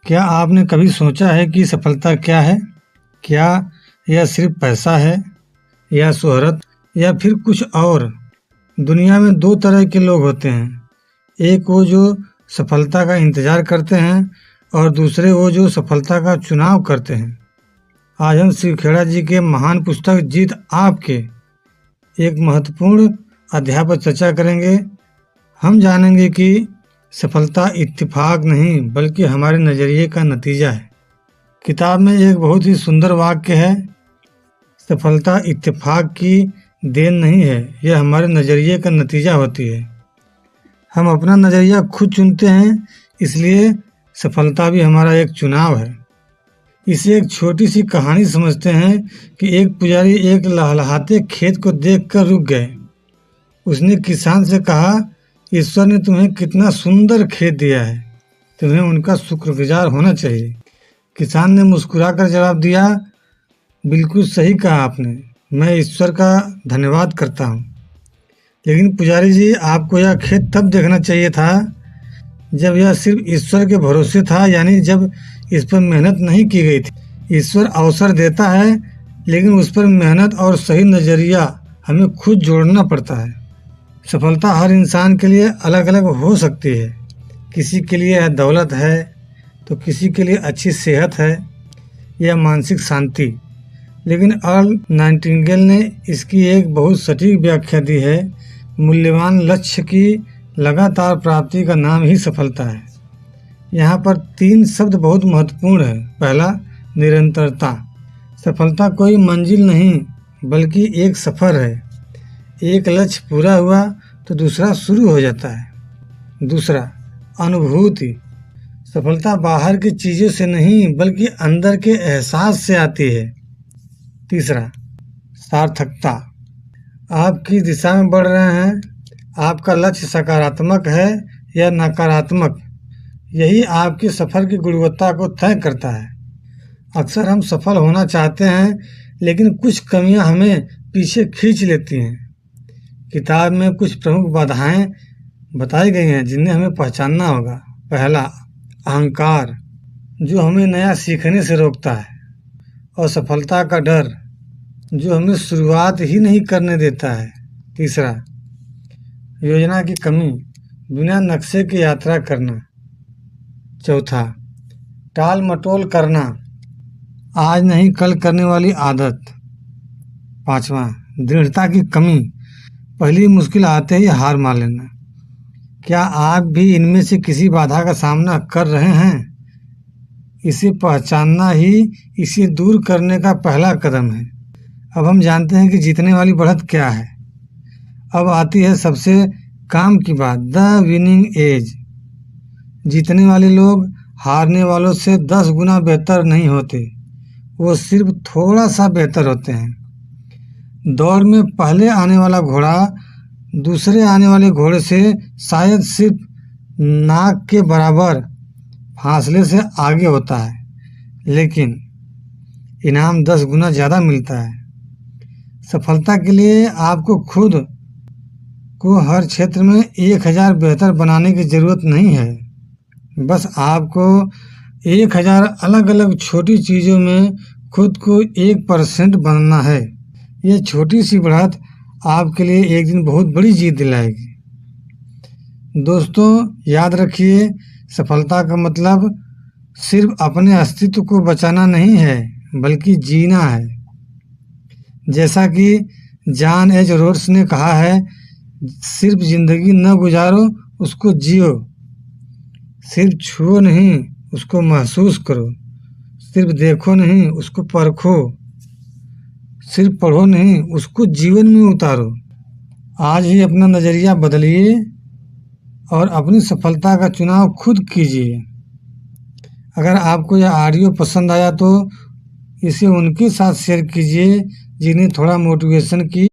क्या आपने कभी सोचा है कि सफलता क्या है? क्या यह सिर्फ पैसा है, या शोहरत, या फिर कुछ और? दुनिया में दो तरह के लोग होते हैं। एक वो जो सफलता का इंतजार करते हैं और दूसरे वो जो सफलता का चुनाव करते हैं। आज हम श्री खेड़ा जी के महान पुस्तक जीत आपके एक महत्वपूर्ण अध्याय पर चर्चा करेंगे। हम जानेंगे कि सफलता इत्तेफाक नहीं बल्कि हमारे नज़रिए का नतीजा है। किताब में एक बहुत ही सुंदर वाक्य है, सफलता इत्तेफाक की देन नहीं है, यह हमारे नज़रिए का नतीजा होती है। हम अपना नज़रिया खुद चुनते हैं, इसलिए सफलता भी हमारा एक चुनाव है। इसे एक छोटी सी कहानी समझते हैं कि एक पुजारी एक लहलहाते खेत को देखकर रुक गए। उसने किसान से कहा, ईश्वर ने तुम्हें कितना सुंदर खेत दिया है, तुम्हें उनका शुक्रगुजार होना चाहिए। किसान ने मुस्कुराकर जवाब दिया, बिल्कुल सही कहा आपने, मैं ईश्वर का धन्यवाद करता हूँ। लेकिन पुजारी जी, आपको यह खेत तब देखना चाहिए था जब यह सिर्फ ईश्वर के भरोसे था, यानी जब इस पर मेहनत नहीं की गई थी। ईश्वर अवसर देता है, लेकिन उस पर मेहनत और सही नज़रिया हमें खुद जोड़ना पड़ता है। सफलता हर इंसान के लिए अलग अलग हो सकती है। किसी के लिए दौलत है तो किसी के लिए अच्छी सेहत है या मानसिक शांति। लेकिन अर्ल नाइटिंगेल ने इसकी एक बहुत सटीक व्याख्या दी है, मूल्यवान लक्ष्य की लगातार प्राप्ति का नाम ही सफलता है। यहाँ पर 3 शब्द बहुत महत्वपूर्ण है। पहला, निरंतरता। सफलता कोई मंजिल नहीं बल्कि एक सफ़र है। एक लक्ष्य पूरा हुआ तो दूसरा शुरू हो जाता है। दूसरा, अनुभूति। सफलता बाहर की चीज़ों से नहीं बल्कि अंदर के एहसास से आती है। तीसरा, सार्थकता। आप किस दिशा में बढ़ रहे हैं, आपका लक्ष्य सकारात्मक है या नकारात्मक, यही आपके सफ़र की गुणवत्ता को तय करता है। अक्सर हम सफल होना चाहते हैं, लेकिन कुछ कमियां हमें पीछे खींच लेती हैं। किताब में कुछ प्रमुख बाधाएं बताई गई हैं जिन्हें हमें पहचानना होगा। पहला, अहंकार, जो हमें नया सीखने से रोकता है। असफलता का डर, जो हमें शुरुआत ही नहीं करने देता है। तीसरा, योजना की कमी, बिना नक्शे की यात्रा करना। चौथा, टाल मटोल करना, आज नहीं कल करने वाली आदत। पांचवा, दृढ़ता की कमी, पहली मुश्किल आते ही हार मान लेना। क्या आप भी इनमें से किसी बाधा का सामना कर रहे हैं? इसे पहचानना ही इसे दूर करने का पहला कदम है। अब हम जानते हैं कि जीतने वाली बढ़त क्या है। अब आती है सबसे काम की बात, द विनिंग एज। जीतने वाले लोग हारने वालों से 10 गुना बेहतर नहीं होते, वो सिर्फ थोड़ा सा बेहतर होते हैं। दौड़ में पहले आने वाला घोड़ा दूसरे आने वाले घोड़े से शायद सिर्फ नाक के बराबर फासले से आगे होता है, लेकिन इनाम 10 गुना ज़्यादा मिलता है। सफलता के लिए आपको खुद को हर क्षेत्र में 1000 बेहतर बनाने की ज़रूरत नहीं है। बस आपको 1000 अलग अलग छोटी चीज़ों में खुद को 1% बनना है। ये छोटी सी बढ़त आपके लिए एक दिन बहुत बड़ी जीत दिलाएगी। दोस्तों, याद रखिए, सफलता का मतलब सिर्फ अपने अस्तित्व को बचाना नहीं है बल्कि जीना है। जैसा कि जॉन एच रोड्स ने कहा है, सिर्फ जिंदगी न गुजारो, उसको जियो। सिर्फ छुओ नहीं, उसको महसूस करो। सिर्फ देखो नहीं, उसको परखो। सिर्फ पढ़ो नहीं, उसको जीवन में उतारो। आज ही अपना नज़रिया बदलिए और अपनी सफलता का चुनाव खुद कीजिए। अगर आपको यह ऑडियो पसंद आया तो इसे उनके साथ शेयर कीजिए जिन्हें थोड़ा मोटिवेशन की